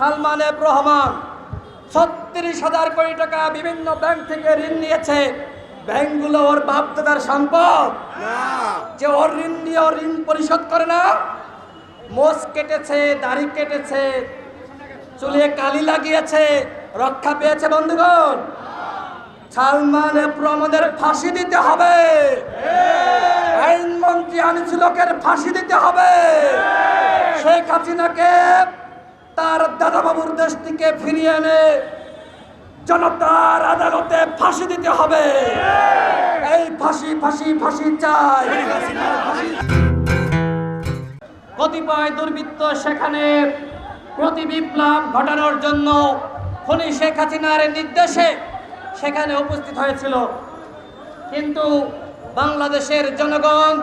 Salman F Rahman ৩৬,০০০ কোটি টাকা বিভিন্ন ব্যাংক থেকে ঋণ নিয়েছে। ব্যাংকগুলো ওর বাপদাদার সম্পদ যে ওর ঋণ নিয়ে ওর ঋণ পরিশোধ করে না। মোষ কেটেছে, দাড়ি কেটেছে, চুলে কালি লাগিয়েছে, রক্ষা পেয়েছে বন্ধুগণ। সালমান এফ রহমানের ফাঁসি দিতে হবে, আইনমন্ত্রী আনিসুল হকের ফাঁসি দিতে হবে, শেখ হাসিনাকে তার দাদাবাবুর দেশ থেকে ফিরিয়ে এনে জনতার আদালতে ফাঁসি দিতে হবে। এই ফাঁসি ফাঁসি ফাঁসি চাই। কতিপয় দুর্বৃত্ত সেখানে প্রতি বিপ্লব ঘটানোর জন্য খনি শেখ হাসিনার নির্দেশে সেখানে উপস্থিত হয়েছিল, কিন্তু বাংলাদেশের জনগণ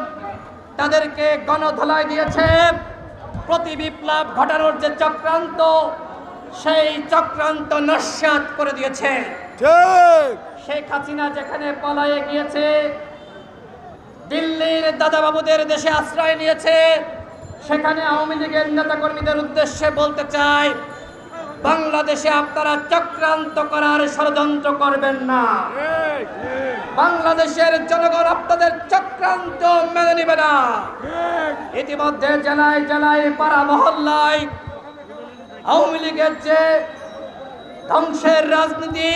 তাদেরকে গণধোলাই দিয়েছে। প্রতি বিপ্লব ঘটানোর যে চক্রান্ত, সেই চক্রান্ত নস্যাৎ করে দিয়েছে। শেখ হাসিনা যেখানে পলায়ে গিয়েছে, দিল্লির দাদাবাবুদের দেশে আশ্রয় নিয়েছে, সেখানে আওয়ামী লীগের নেতাকর্মীদের উদ্দেশ্যে বলতে চাই, বাংলাদেশে আপনারা চক্রান্ত করার ষড়যন্ত্র করবেন না। বাংলাদেশের জনগণ আপনাদের চক্রান্ত মেনে নেবে না। ইতিমধ্যে জেলায় জেলায় পাড়া মহল্লায় আওয়ামী লীগের যে ধ্বংসের রাজনীতি,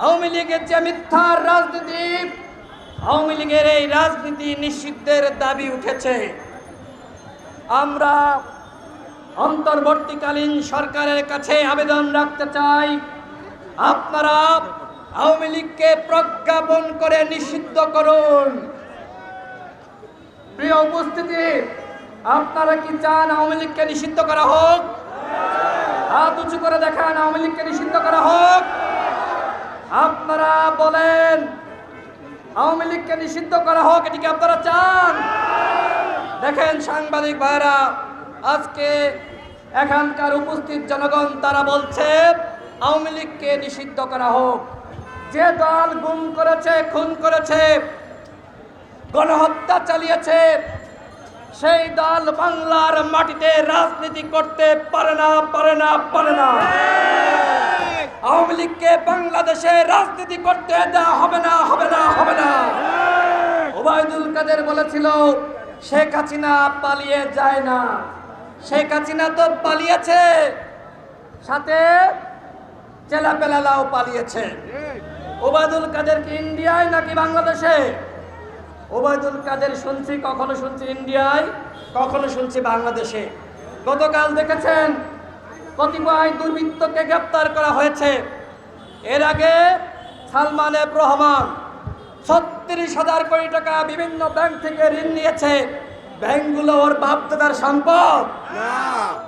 আওয়ামী লীগের যে মিথ্যার রাজনীতি, আওয়ামী লীগের এই রাজনীতি নিষিদ্ধের দাবি উঠেছে। আমরা অন্তর্বর্তীকালীন সরকারের কাছে আবেদন রাখতে চাই, আপনারা আওয়ামী লীগকে প্রজ্ঞাপন করে নিষিদ্ধ করুন। প্রিয় উপস্থিতি, আপনারা কি চান আওয়ামী লীগকে নিষিদ্ধ করা হোক? হাত উঁচু করে দেখান, আওয়ামী লীগকে নিষিদ্ধ করা হোক। আপনারা বলেন আওয়ামী লীগকে নিষিদ্ধ করা হোক, এটি কি আপনারা চান? দেখেন সাংবাদিক ভাইরা, আজকে এখানকার উপস্থিত জনগণ তারা বলছে আওয়ামী লীগকে নিষিদ্ধ করা হোক। যে দল গুম করেছে, খুন করেছে, গণহত্যা চালিয়েছে, সেই দল বাংলার মাটিতে রাজনীতি করতে পারে না, পারে না, পারে না। আওয়ামী লীগকে বাংলাদেশে রাজনীতি করতে দেওয়া হবে না, হবে না, হবে না। ওবায়দুল কাদের বলেছিল শেখ হাসিনা পালিয়ে যায় না। শেখ হাসিনা তো পালিয়েছে, সাথে চেলাপেলালাও পালিয়েছে। ওবায়দুল কাদের কি ইন্ডিয়ায় নাকি বাংলাদেশে? ওবায়দুল কাদের শুনছি, কখনো শুনছি ইন্ডিয়ায়, কখনো শুনছি বাংলাদেশে। গতকাল দেখেছেন কতিপয় দুর্বৃত্তকে গ্রেপ্তার করা হয়েছে। এর আগে সালমান এফ রহমান ৩৬,০০০ কোটি টাকা বিভিন্ন ব্যাংক থেকে ঋণ নিয়েছে। ব্যাংকগুলো ওর বাপদাদার সম্পদ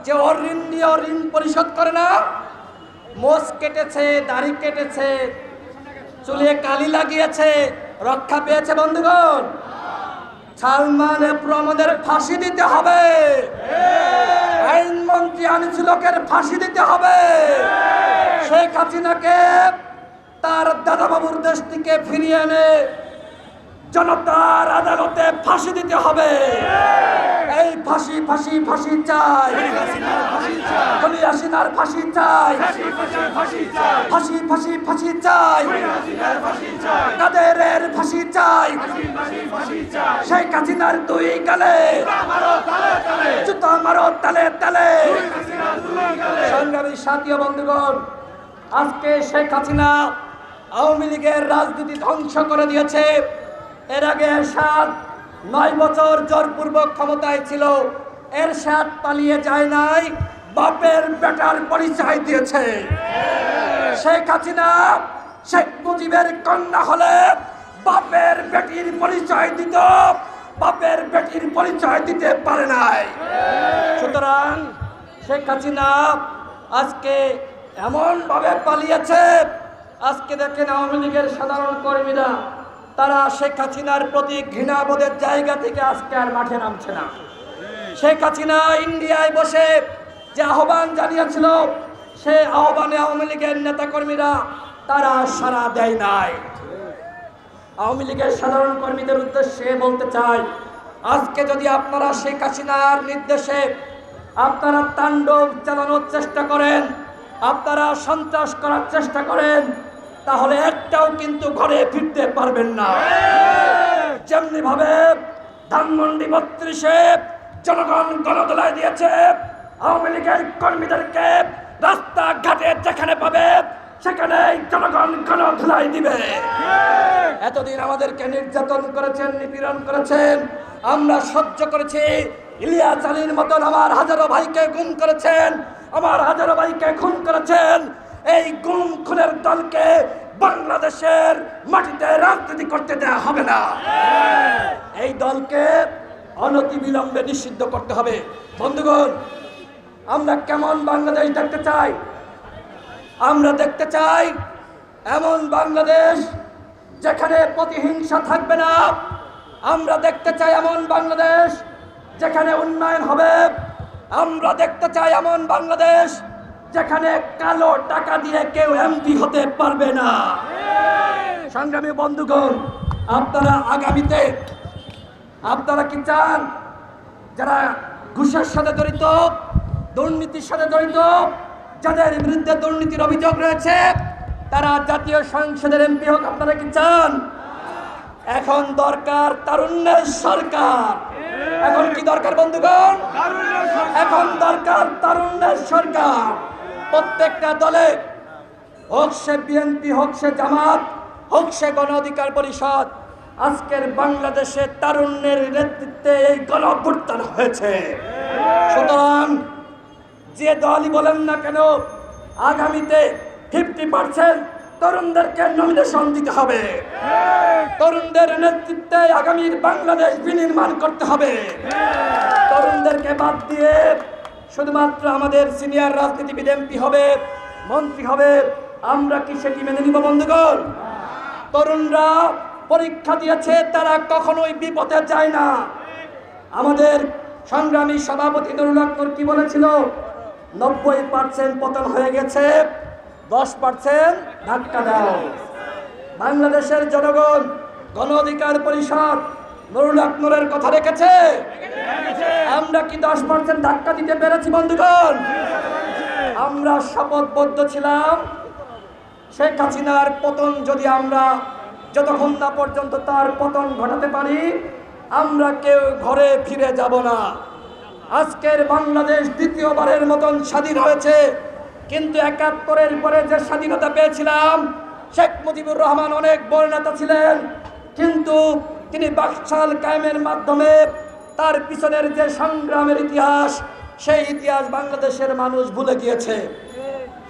যে ওর ঋণ নিয়ে ওর ঋণ পরিশোধ করে না। মোষ কেটেছে, দাড়ি কেটেছে, চুলে কালি লাগিয়েছে, রক্ষা পেয়েছে বন্ধুগণ। সালমান এফ রহমানের ফাঁসি দিতে হবে, আইনমন্ত্রী আনিসুল হকের ফাঁসি দিতে হবে, শেখ হাসিনাকে তার দাদাবাবুর দেশ থেকে ফিরিয়ে এনে জনতার আদালতে ফাঁসি দিতে হবে। এই ফাঁসি ফাঁসি ফাঁসি চাই, খনি হাসিনার ফাঁসি চাই, ফাঁসি ফাঁসি ফাঁসি চাই, কাদেরের ফাঁসি চাই, শেখ হাসিনার দুই গালে জুতা মারো তালে তালে। সংগ্রামী সাথী বন্ধুগণ, আজকে শেখ হাসিনা আওয়ামী লীগের রাজনীতি ধ্বংস করে দিয়েছে। এর আগে এরশাদ 9 বছর জোরপূর্বক ক্ষমতায় ছিল। এরশাদ পালিয়ে যায় নাই, বাপের বেটার পরিচয় দিয়েছে। শেখ হাসিনা শেখ মুজিবের কন্যা হলে বাপের বেটির পরিচয় দিত, বাপের বেটির পরিচয় দিতে পারে নাই। সুতরাং শেখ হাসিনা আজকে এমনভাবে পালিয়েছে। আজকে দেখেন আওয়ামী লীগের সাধারণ কর্মীরা তারা শেখ হাসিনার প্রতি ঘৃণাবোধের জায়গা থেকে আজকে আর মাঠে নামছে না। শেখ হাসিনা ইন্ডিয়ায় বসে যে আহ্বান জানিয়েছিল, সে আহ্বানে আওয়ামী লীগের নেতাকর্মীরা তারা সাড়া দেয় নাই। আওয়ামী লীগের সাধারণ কর্মীদের উদ্দেশ্যে বলতে চাই, আজকে যদি আপনারা শেখ হাসিনার নির্দেশে আপনারা তাণ্ডব চালানোর চেষ্টা করেন, আপনারা সন্ত্রাস করার চেষ্টা করেন, তাহলে একটাও কিন্তু ঘরে ফিরতে পারবেন না। যেমনি ভাবে ধানমন্ডি 32-এ জনগণ গণদোলায় দিয়েছে, আওয়ামী লীগের কর্মীদেরকে রাস্তাঘাটে যেখানে পাবে সেখানে জনগণ গণধোলাই দিবে। এতদিন আমাদেরকে নির্যাতন করেছেন, নিপীড়ন করেছেন, আমরা সহ্য করেছি। ইলিয়াস আলীর মতন আমার হাজারো ভাইকে গুম করেছেন, আমার হাজারো ভাইকে খুন করেছেন। এই গুম খুনের দলকে বাংলাদেশের মাটিতে রাজনীতি করতে দেওয়া হবে না। এই দলকে অনতিবিলম্বে নিষিদ্ধ করতে হবে। বন্ধুগণ, আমরা কেমন বাংলাদেশ দেখতে চাই? আমরা দেখতে চাই এমন বাংলাদেশ যেখানে প্রতিহিংসা থাকবে না। আমরা দেখতে চাই এমন বাংলাদেশ যেখানে উন্নয়ন হবে। আমরা দেখতে চাই এমন বাংলাদেশ যেখানে কালো টাকা দিয়ে কেউ এমপি হতে পারবে না। সংগ্রামী বন্ধুগণ, আপনারা আগামীতে আপনারা কি চান যারা ঘুষের সাথে জড়িত, দুর্নীতির সাথে জড়িত, যাদের বিরুদ্ধে দুর্নীতির অভিযোগ রয়েছে তারা জাতীয় সংসদের এমপি হোক? আপনারা কি চান? এখন দরকার তারুণ্যের সরকার। এখন কি দরকার বন্ধুগণ? এখন দরকার তারুণ্যের সরকার। প্রত্যেকটা দলে, হোক সে বিএনপি, হোক সে জামাত, হোক সে গণ অধিকার পরিষদ, আজকের বাংলাদেশে তারুণ্যের নেতৃত্বে এই গণ অভ্যুত্থান হয়েছে। সুতরাং যে দলই বলেন না কেন, আগামীতে 50% তরুণদেরকে নমিনেশন দিতে হবে। তরুণদের নেতৃত্বে আগামীর বাংলাদেশ বিনির্মাণ করতে হবে। তরুণদেরকে বাদ দিয়ে শুধুমাত্র আমাদের সিনিয়র রাজনীতিবিদ এমপি হবে, মন্ত্রী হবে, আমরা কি সেটি মেনে নিব বন্ধুগণ? তরুণরা পরীক্ষা দিয়েছে, তারা কখনোই বিপথে যায় না। আমাদের সংগ্রামী সভাপতি নুরুল হক নূর কি বলেছিল? 90% পতন হয়ে গেছে, 10% ধাক্কা দাও। বাংলাদেশের জনগণ গণ অধিকার পরিষদ নুরুল হক নূরের কথা রেখেছে। আমরা কি 10% ধাক্কা দিতে পেরেছি বন্ধুগণ? আমরা শপথবদ্ধ ছিলাম শেখ হাসিনার পতন যদি আমরা যতক্ষণ না পর্যন্ত তার পতন ঘটাতে পারি, আমরা কেউ ঘরে ফিরে যাব না। আজকের বাংলাদেশ দ্বিতীয়বারের মতন স্বাধীন হয়েছে, কিন্তু 71-এর পরে যে স্বাধীনতা পেয়েছিলাম, শেখ মুজিবুর রহমান অনেক বড় নেতা ছিলেন, কিন্তু তিনি বাকশাল কায়েমের মাধ্যমে তার পিছনের যে সংগ্রামের ইতিহাস, সেই ইতিহাস বাংলাদেশের মানুষ ভুলে গিয়েছে।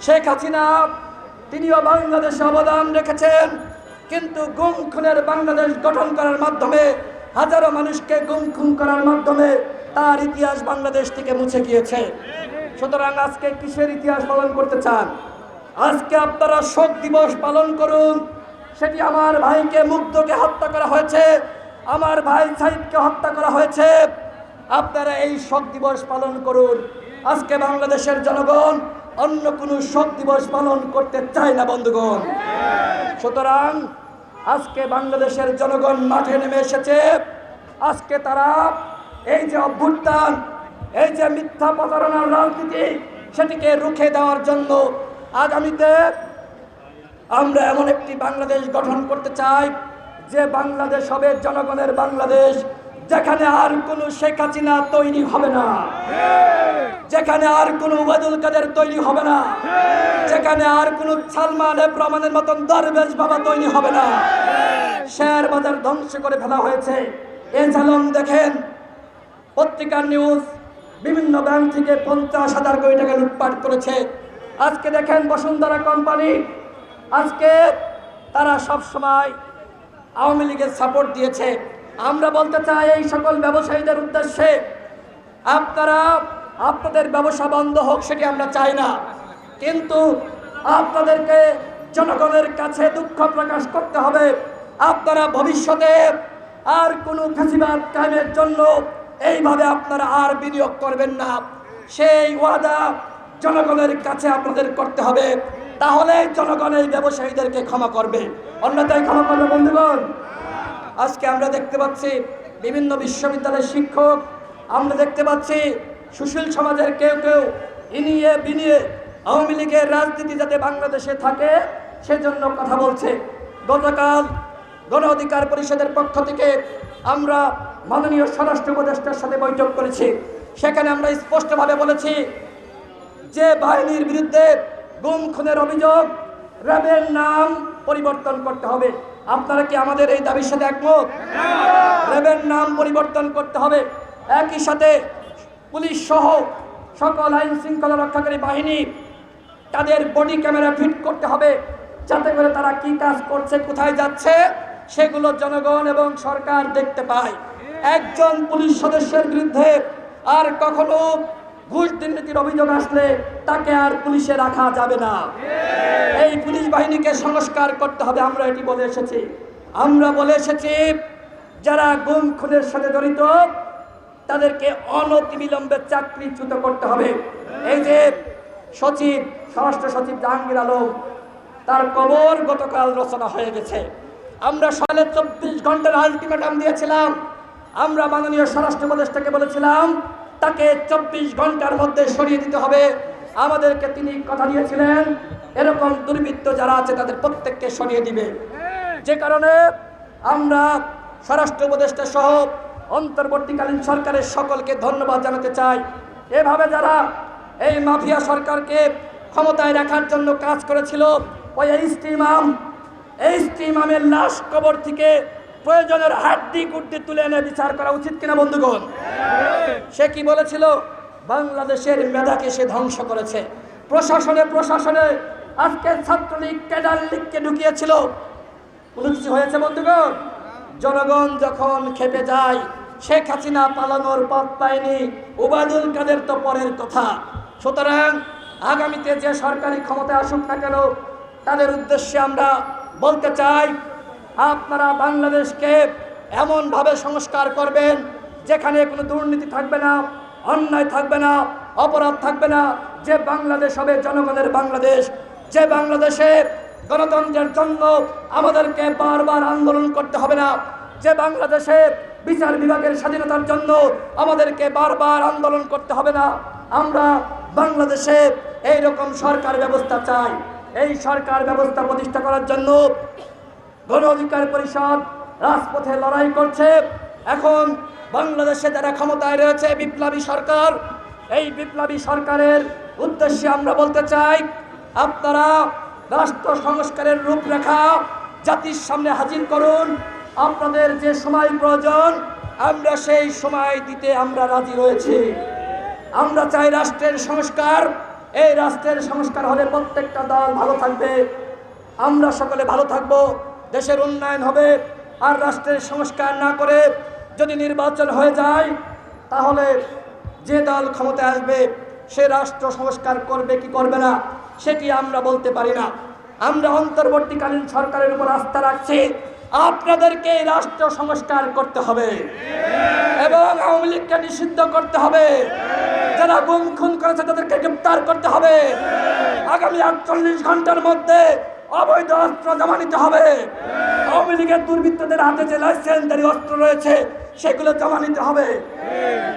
শেখ হাসিনা তিনিও বাংলাদেশে অবদান রেখেছেন, কিন্তু গুম খুনের বাংলাদেশ গঠন করার মাধ্যমে, হাজারো মানুষকে গুম খুন করার মাধ্যমে তার ইতিহাস বাংলাদেশ থেকে মুছে গিয়েছে। সুতরাং আজকে কিসের ইতিহাস পালন করতে চান? আজকে আপনারা শোক দিবস পালন করুন। সেটি আমার ভাইকে, মুগ্ধকে হত্যা করা হয়েছে, আমার ভাই সাইদকে হত্যা করা হয়েছে। আপনারা এই শোক দিবস পালন করুন। আজকে বাংলাদেশের জনগণ অন্য কোনো শোক দিবস পালন করতে চায় না বন্ধুগণ। সুতরাং আজকে বাংলাদেশের জনগণ মাঠে নেমে এসেছে। আজকে তারা এই যে অভ্যুত্থান, এই যে মিথ্যা প্রতারণার রাজনীতি, সেটিকে রুখে দেওয়ার জন্য আগামীতে আমরা এমন একটি বাংলাদেশ গঠন করতে চাই যে বাংলাদেশ হবে জনগণের বাংলাদেশ, যেখানে আর কোনো শেখ হাসিনা তৈরি হবে না, যেখানে আর কোনো ওবায়দুল কাদের তৈরি হবে না, যেখানে আর কোনো সালমান এফ রহমানের মতন দরবেশ বাবা তৈরি হবে না। শেয়ার বাজার ধ্বংস করে ফেলা হয়েছে। এ ঝালন দেখেন, পত্রিকার নিউজ, বিভিন্ন ব্যাংক থেকে 50,000 কোটি টাকা লুটপাট করেছে। আজকে দেখেন বসুন্ধরা কোম্পানি, আজকে তারা সব সময় আওয়ামী লীগের সাপোর্ট দিয়েছে। আমরা বলতে চাই এই সকল ব্যবসায়ীদের উদ্দেশ্যে, আপনারা আপনাদের ব্যবসা বন্ধ হোক, সেটি আমরা চাই না, কিন্তু আপনাদেরকে জনগণের কাছে দুঃখ প্রকাশ করতে হবে। আপনারা ভবিষ্যতে আর কোনো ফ্যাসিবাদ কায়েমের জন্য এইভাবে আপনারা আর বিনিয়োগ করবেন না, সেই ওয়াদা জনগণের কাছে আপনাদের করতে হবে। তাহলে জনগণ এই ব্যবসায়ীদেরকে ক্ষমা করবে, অন্যথায় ক্ষমা করবে বন্ধুগণ। আজকে আমরা দেখতে পাচ্ছি বিভিন্ন বিশ্ববিদ্যালয়ের শিক্ষক, আমরা দেখতে পাচ্ছি সুশীল সমাজের কেউ কেউ ইনিয়ে বিনিয়ে আওয়ামী লীগের রাজনীতি যাতে বাংলাদেশে থাকে সেজন্য কথা বলছে। গতকাল গণ অধিকার পরিষদের পক্ষ থেকে আমরা মাননীয় স্বরাষ্ট্র উপদেষ্টার সাথে বৈঠক করেছি। সেখানে আমরা স্পষ্টভাবে বলেছি যে বাহিনীর বিরুদ্ধে গুম খুনের অভিযোগ, র্যাবের নাম পরিবর্তন করতে হবে। আপনারা কি আমাদের এই দাবির সাথে একমত? র্যাবের নাম পরিবর্তন করতে হবে। একই সাথে পুলিশ সহ সকল আইন শৃঙ্খলা রক্ষাকারী বাহিনী তাদের বডি ক্যামেরা ফিট করতে হবে, যাতে করে তারা কি কাজ করছে, কোথায় যাচ্ছে সেগুলো জনগণ এবং সরকার দেখতে পায়। একজন পুলিশ সদস্যের বিরুদ্ধে আর কখনো ঘুষ দুর্নীতির অভিযোগ আসলে তাকে আর পুলিশে রাখা যাবে না। এই পুলিশ বাহিনীকে সংস্কার করতে হবে। আমরা এটি বলে এসেছি। আমরা বলে এসেছি যারা গুম খুনের সাথে জড়িত তাদেরকে অনতিবিলম্বে চাকরিচ্যুত করতে হবে। এই যে সচিব, স্বরাষ্ট্র সচিব জাহাঙ্গীর আলম, তার কবর গতকাল রচনা হয়ে গেছে। আমরা 24 ঘন্টার আলটিমেটাম দিয়েছিলাম। আমরা মাননীয় স্বরাষ্ট্র উপদেষ্টাকে বলেছিলাম তাকে 24 ঘন্টার মধ্যে সরিয়ে দিতে হবে। আমাদেরকে তিনি কথা দিয়েছিলেন এরকম দুর্বৃত্ত যারা আছে তাদের প্রত্যেককে সরিয়ে দিবে। যে কারণে আমরা স্বরাষ্ট্র উপদেষ্টা সহ অন্তর্বর্তীকালীন সরকারের সকলকে ধন্যবাদ জানাতে চাই। এভাবে যারা এই মাফিয়া সরকারকে ক্ষমতায় রাখার জন্য কাজ করেছিল, ওই ইমামের লাশ কবর থেকে প্রয়োজনের হাড্ডি গুড্ডি তুলে এনে বিচার করা উচিত কিনা বন্ধুগণ? সে কি বলেছিল? বাংলাদেশের মেধাকে সে ধ্বংস করেছে। প্রশাসনে আজকে ছাত্রলীগ ক্যাডার লীগকে ঢুকিয়েছিল। কোনো কিছু হয়েছে বন্ধুগণ? জনগণ যখন খেপে যায়, শেখ হাসিনা পালানোর পথ পায়নি, ওবায়দুল কাদের তো পরের কথা। সুতরাং আগামীতে যে সরকারি ক্ষমতায় আসুক না কেন, তাদের উদ্দেশ্যে আমরা বলতে চাই আপনারা বাংলাদেশকে এমনভাবে সংস্কার করবেন যেখানে কোনো দুর্নীতি থাকবে না, অন্যায় থাকবে না, অপরাধ থাকবে না। যে বাংলাদেশ হবে জনগণের বাংলাদেশ, যে বাংলাদেশে গণতন্ত্রের জন্য আমাদেরকে বারবার আন্দোলন করতে হবে না, যে বাংলাদেশে বিচার বিভাগের স্বাধীনতার জন্য আমাদেরকে বারবার আন্দোলন করতে হবে না। আমরা বাংলাদেশে এইরকম সরকার ব্যবস্থা চাই। এই সরকার ব্যবস্থা প্রতিষ্ঠা করার জন্য গণ অধিকার পরিষদ রাজপথে লড়াই করছে। এখন বাংলাদেশে যারা ক্ষমতায় রয়েছে বিপ্লবী সরকার, এই বিপ্লবী সরকারের উদ্দেশ্যে আমরা বলতে চাই আপনারা রাষ্ট্র সংস্কারের রূপরেখা জাতির সামনে হাজির করুন। আপনাদের যে সময় প্রয়োজন আমরা সেই সময় দিতে আমরা রাজি রয়েছি। আমরা চাই রাষ্ট্রের সংস্কার। এই রাষ্ট্রের সংস্কার হলে প্রত্যেকটা দল ভালো থাকবে, আমরা সকলে ভালো থাকব, দেশের উন্নয়ন হবে। আর রাষ্ট্রের সংস্কার না করে যদি নির্বাচন হয়ে যায় তাহলে যে দল ক্ষমতায় আসবে সে রাষ্ট্র সংস্কার করবে কি করবে না সেটি আমরা বলতে পারি না। আমরা অন্তর্বর্তীকালীন সরকারের উপর আস্থা রাখছি। আপনাদেরকে রাষ্ট্র সংস্কার করতে হবে এবং আওয়ামী লীগকে নিষিদ্ধ করতে হবে। যারা গুম খুন করেছে তাদেরকে গ্রেপ্তার করতে হবে। আগামী 48 ঘন্টার মধ্যে অবৈধ অস্ত্র জমা নিতে হবে। আওয়ামী লীগের দুর্বৃত্তদের হাতে যে লাইসেন্সধারী অস্ত্র রয়েছে সেগুলো জমা নিতে হবে।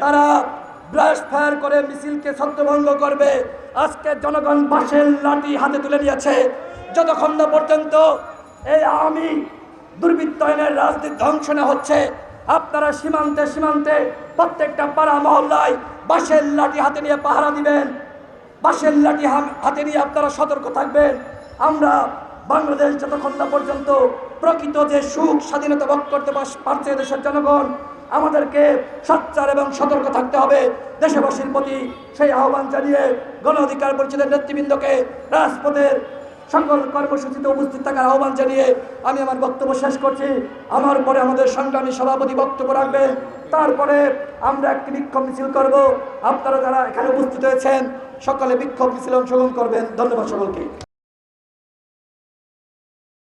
তারা ব্রাশ ফায়ার করে মিছিলকে ছত্রভঙ্গ করবে। আজকে জনগণ বাঁশের লাঠি হাতে তুলে নিয়েছে। যতক্ষণ না পর্যন্ত এই আওয়ামী দুর্বৃত্তায়নের রাজনীতি ধ্বংস না হচ্ছে, আপনারা সীমান্তে সীমান্তে প্রত্যেকটা পাড়া মহল্লায় বাঁশের লাঠি হাতে নিয়ে পাহারা দিবেন। বাঁশের লাঠি হাতে নিয়ে আপনারা সতর্ক থাকবেন। আমরা বাংলাদেশ যতক্ষণ না পর্যন্ত প্রকৃত যে সুখ স্বাধীনতা ভোগ করতে পারছে দেশের জনগণ, আমাদেরকে সোচ্চার এবং সতর্ক থাকতে হবে। দেশবাসীর প্রতি সেই আহ্বান জানিয়ে গণ অধিকার পরিষদের নেতৃবৃন্দকে রাজপথের সকল কর্মসূচিতে উপস্থিত থাকার আহ্বান জানিয়ে আমি আমার বক্তব্য শেষ করছি। আমার পরে আমাদের সংগ্রামী সভাপতি বক্তব্য রাখবেন। তারপরে আমরা একটি বিক্ষোভ মিছিল করব। আপনারা যারা এখানে উপস্থিত হয়েছেন সকলে বিক্ষোভ মিছিলে অংশগ্রহণ করবেন। ধন্যবাদ সকলকে।